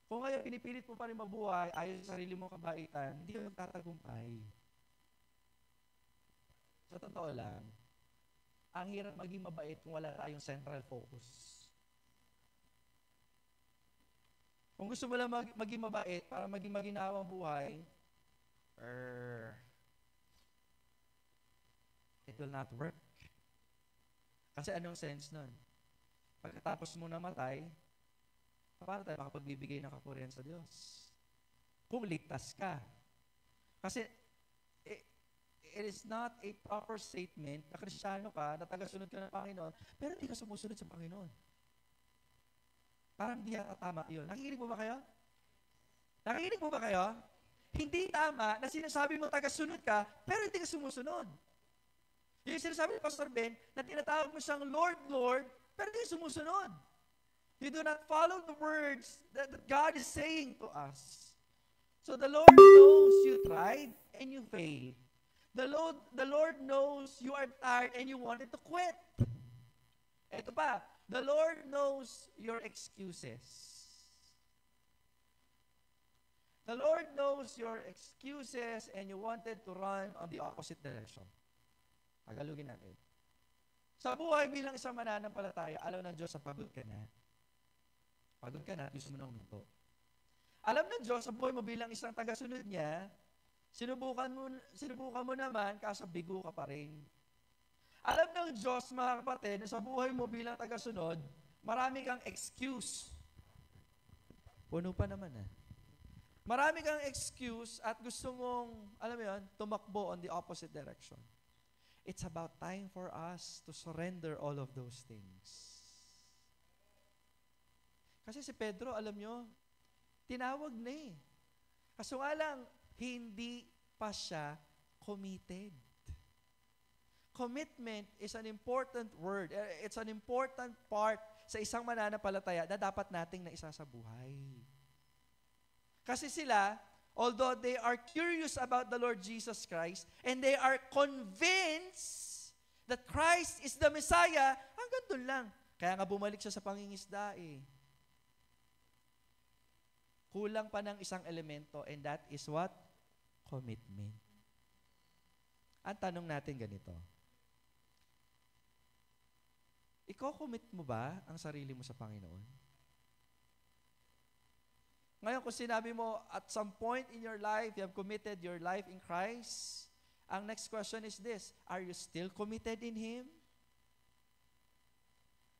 Kung kaya pinipilit mo pa rin mabuhay, ayon sa sarili mong kabaitan, hindi ka magtatagumpay. Sa totoo lang, ang hirap maging mabait kung wala tayong central focus. Kung gusto mo lang maging mabait para maging maginhawang buhay, it will not work. Kasi anong sense nun? Pagkatapos mo namatay, paano tayo makapagbibigay ng kapurihan sa Diyos? Kung ligtas ka. Kasi it is not a proper statement na Kristiyano ka, na tagasunod ka ng Panginoon, pero hindi ka sumusunod sa Panginoon. Parang di yata tama yun. Nakikinig po ba kayo? Nakikinig po ba kayo? Hindi tama na sinasabi mo tagasunod ka, pero hindi ka sumusunod. Yung sinasabi ni Pastor Ben, na tinatawag mo siyang Lord, Lord, pero hindi ka sumusunod. You do not follow the words that God is saying to us. So the Lord knows you tried and you failed. The Lord knows you are tired and you wanted to quit. Ito pa, the Lord knows your excuses. The Lord knows your excuses and you wanted to run on the opposite direction. Tagalogin natin. Sa buhay bilang isang mananampalataya, alam ng Diyos na pagod ka na. Pagod ka na, gusto mo na huminto. Alam ng Diyos sa buhay mo bilang isang tagasunod niya, sinubukan mo naman, kaso bigo ka pa rin. Alam ng Diyos, mga kapatid, na sa buhay mo bilang tagasunod, marami kang excuse. Puno pa naman Marami kang excuse at gusto mong, alam mo yun, tumakbo on the opposite direction. It's about time for us to surrender all of those things. Kasi si Pedro, alam nyo, tinawag na Kaso nga lang, hindi pa siya committed. Commitment is an important word. It's an important part sa isang mananampalataya na dapat nating naisa sa buhay. Kasi sila, although they are curious about the Lord Jesus Christ and they are convinced that Christ is the Messiah, hanggang doon lang. Kaya nga bumalik siya sa pangingisda Kulang pa ng isang elemento and that is what? Commitment. Ang tanong natin ganito. Iko-commit mo ba ang sarili mo sa Panginoon? Ngayon, kung sinabi mo, at some point in your life, you have committed your life in Christ, ang next question is this, are you still committed in Him?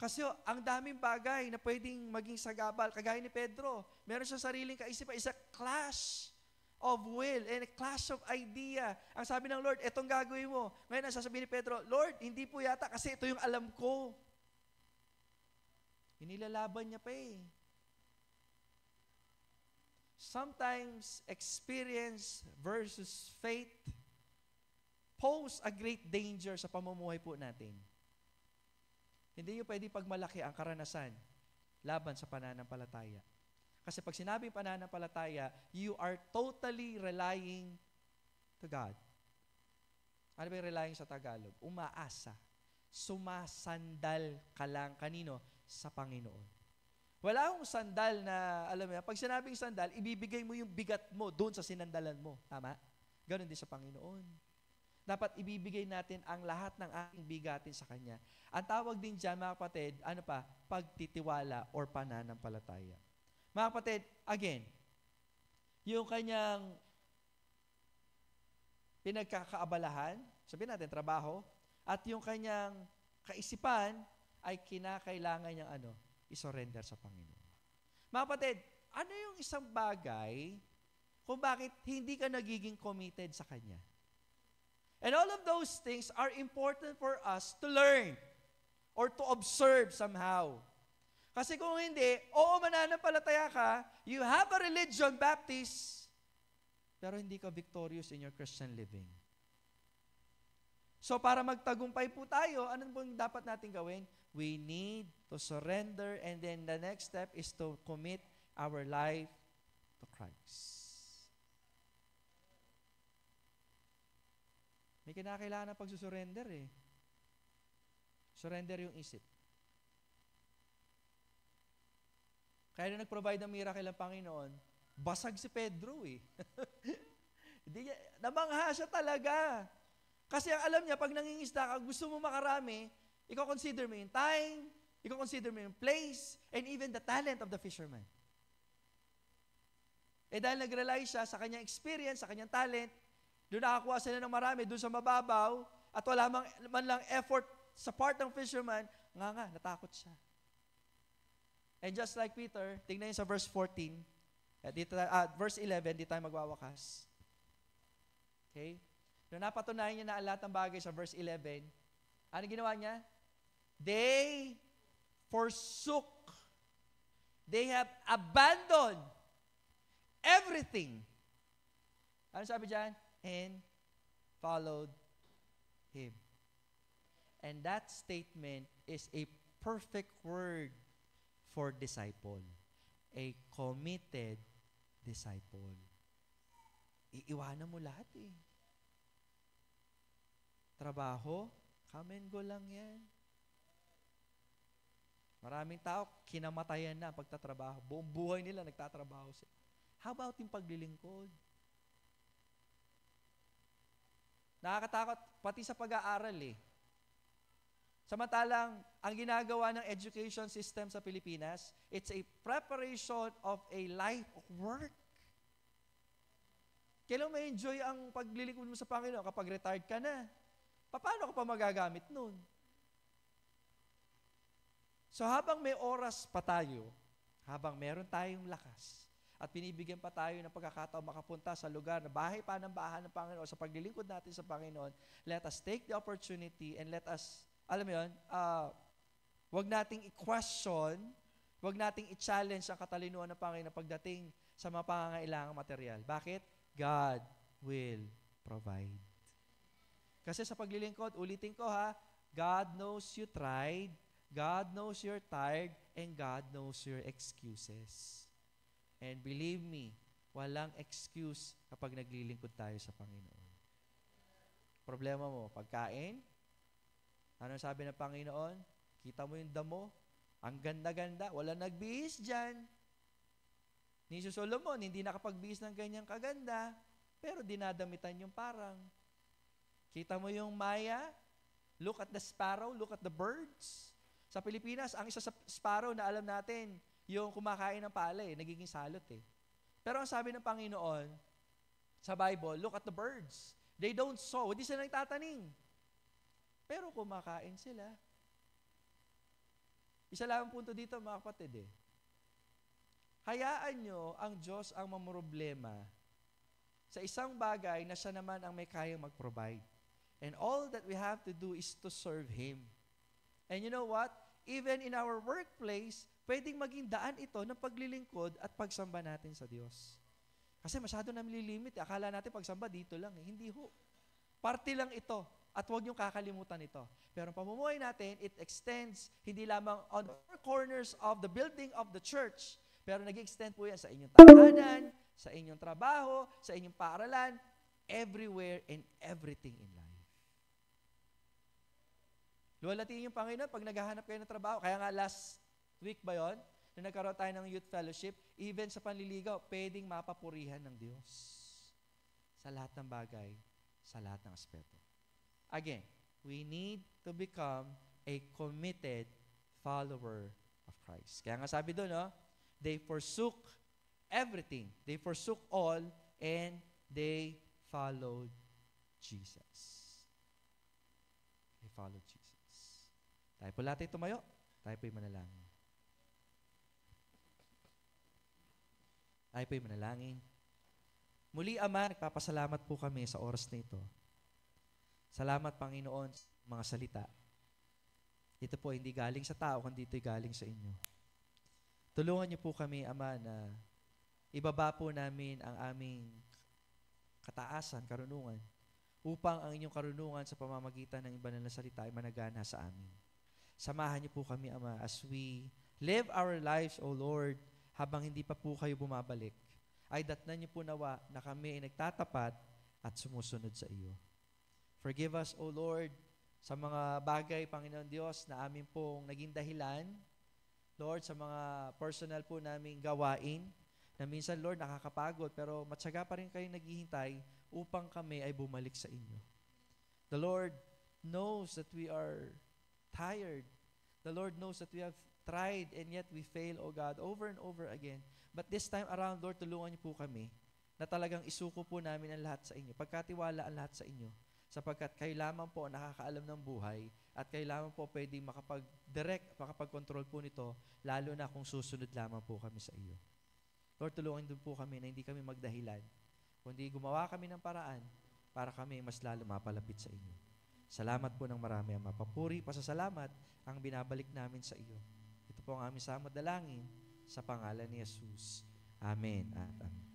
Kasi ang daming bagay na pwedeng maging sagabal, kagaya ni Pedro, meron siya sariling kaisipan, is a clash of will and a clash of idea. Ang sabi ng Lord, etong gagawin mo. Ngayon, ang sasabihin ni Pedro, Lord, hindi po yata kasi ito yung alam ko. Inilalaban niya pa Sometimes, experience versus faith pose a great danger sa pamumuhay po natin. Hindi nyo pwede pagmalaki ang karanasan laban sa pananampalataya. Kasi pag sinabing pananampalataya, you are totally relying to God. Ano ba yung relying sa Tagalog? Umaasa. Sumasandal ka lang kanino? Sa Panginoon. Wala akong sandal na, alam mo yan, pag sinabing sandal, ibibigay mo yung bigat mo doon sa sinandalan mo. Tama? Ganon din sa Panginoon. Dapat ibibigay natin ang lahat ng ating bigatin sa Kanya. Ang tawag din dyan, mga kapatid, pagtitiwala or pananampalataya. Mga kapatid, again, yung kanyang pinagkakaabalahan, sabihin natin, trabaho, at yung kanyang kaisipan ay kinakailangan niyang isurrender sa Panginoon. Mga kapatid, ano yung isang bagay kung bakit hindi ka nagiging committed sa Kanya? And all of those things are important for us to learn or to observe somehow. Kasi kung hindi, mananampalataya ka, you have a religion, Baptist, pero hindi ka victorious in your Christian living. So para magtagumpay po tayo, ano bang dapat natin gawin? We need to surrender and then the next step is to commit our life to Christ. May kinakailangan ng pagsusurrender Surrender yung isip. Kaya nung nag-provide ng miracle ang Panginoon, basag si Pedro Namangha siya talaga. Kasi ang alam niya, pag nangingisda ka, gusto mo makarami, i-consider mo yung time, i-consider mo yung place, and even the talent of the fisherman. Dahil nag-rely siya sa kanyang experience, sa kanyang talent, doon nakakuha sila ng marami, doon sa mababaw, at wala man lang effort sa part ng fisherman, natakot siya. And just like Peter, tingnan niyo sa verse 14, verse 11, di tayo magwawakas. Okay? Noong napatunayan niya na lahat ng bagay sa verse 11, ano ginawa niya? They forsook They have abandoned everything. Ano sabi dyan? And followed Him. And that statement is a perfect word for disciple. A committed disciple. Iiwanan mo lahat eh. Trabaho, come and go lang yan. Maraming tao, kinamatayan na pagtatrabaho. Buong buhay nila nagtatrabaho sila. How about yung paglilingkod? Nakakatakot, pati sa pag-aaral eh. Samantalang, ang ginagawa ng education system sa Pilipinas, it's a preparation of a life of work. Kailan may enjoy ang paglilingkod mo sa Panginoon kapag retired ka na? Paano ka pa magagamit nun? So habang may oras pa tayo, habang meron tayong lakas, at binibigyan pa tayo ng pagkakataon makapunta sa lugar na bahay pa ng bahan ng Panginoon, sa paglilingkod natin sa Panginoon, let us take the opportunity and let us, alam mo yun, wag nating i-question, wag nating i-challenge ang katalinuhan ng Panginoon pagdating sa mga pangangailangang material. Bakit? God will provide. Kasi sa paglilingkod, ulitin ko ha, God knows you tried, God knows you're tired, and God knows your excuses. And believe me, walang excuse kapag naglilingkod tayo sa Panginoon. Problema mo, pagkain, ano sabi ng Panginoon? Kita mo yung damo, ang ganda-ganda, walang nagbihis dyan. Ni si Solomon, hindi nakapagbihis ng ganyang kaganda, pero dinadamitan yung parang. Kita mo yung Maya, look at the sparrow, look at the birds. Sa Pilipinas, ang isa sa sparrow na alam natin, yung kumakain ng palay, nagiging salot eh. Pero ang sabi ng Panginoon, sa Bible, look at the birds. They don't sow, hindi sila nagtatanim. Pero kumakain sila. Isa lang ang punto dito, mga kapatid eh. Hayaan nyo ang Diyos ang mamroblema sa isang bagay na siya naman ang may kayang mag-provide. And all that we have to do is to serve Him. And you know what? Even in our workplace, pwedeng maging daan ito ng paglilingkod at pagsamba natin sa Diyos. Kasi masyado na nililimit. Akala natin pagsamba dito lang eh. Hindi ho. Parte lang ito. At huwag niyong kakalimutan ito. Pero ang pamumuhay natin, it extends hindi lamang on the four corners of the building of the church, pero nag-extend po yan sa inyong tahanan, sa inyong trabaho, sa inyong paaralan, everywhere and everything in life. Luwalatiin yung Panginoon pag naghahanap kayo ng trabaho. Kaya nga last week ba yon, na nagkaroon tayo ng youth fellowship, even sa panliligaw, pwedeng mapapurihan ng Diyos. Sa lahat ng bagay, sa lahat ng aspeto. Again, we need to become a committed follower of Christ. Kaya nga sabi doon, no? They forsook everything. They forsook all and they followed Jesus. They followed Jesus. Tayo po lahat tumayo. Tayo po'y manalangin. Tayo po'y manalangin. Muli, Ama, nagpapasalamat po kami sa oras na ito. Salamat, Panginoon, sa mga salita. Ito po hindi galing sa tao, kundi ito'y galing sa inyo. Tulungan niyo po kami, Ama, na ibaba po namin ang aming kataasan, karunungan, upang ang inyong karunungan sa pamamagitan ng banal na salita ay managana sa amin. Samahan niyo po kami, Ama, as we live our lives, O Lord, habang hindi pa po kayo bumabalik, ay datnan niyo po nawa na kami ay nagtatapat at sumusunod sa iyo. Forgive us, O Lord, sa mga bagay, Panginoon Diyos, na amin pong naging dahilan, Lord, sa mga personal po naming gawain, na minsan, Lord, nakakapagod, pero matyaga pa rin kayong naghihintay upang kami ay bumalik sa inyo. The Lord knows that we are tired. The Lord knows that we have tried and yet we fail, O God, over and over again. But this time around, Lord, tulungan niyo po kami na talagang isuko po namin ang lahat sa inyo. Pagkatiwala ang lahat sa inyo. Sapagkat kayo lamang po nakakaalam ng buhay at kayo lamang po pwedeng makapag-direct, makapag-control po nito, lalo na kung susunod lamang po kami sa iyo. Lord, tulungan din po kami na hindi kami magdahilan, kundi gumawa kami ng paraan para kami mas lalo mapalapit sa inyo. Salamat po ng marami, Ama. Papuri, pasasalamat ang binabalik namin sa iyo. Ito po ang aming samad dalangin sa pangalan ni Jesus. Amen at amen.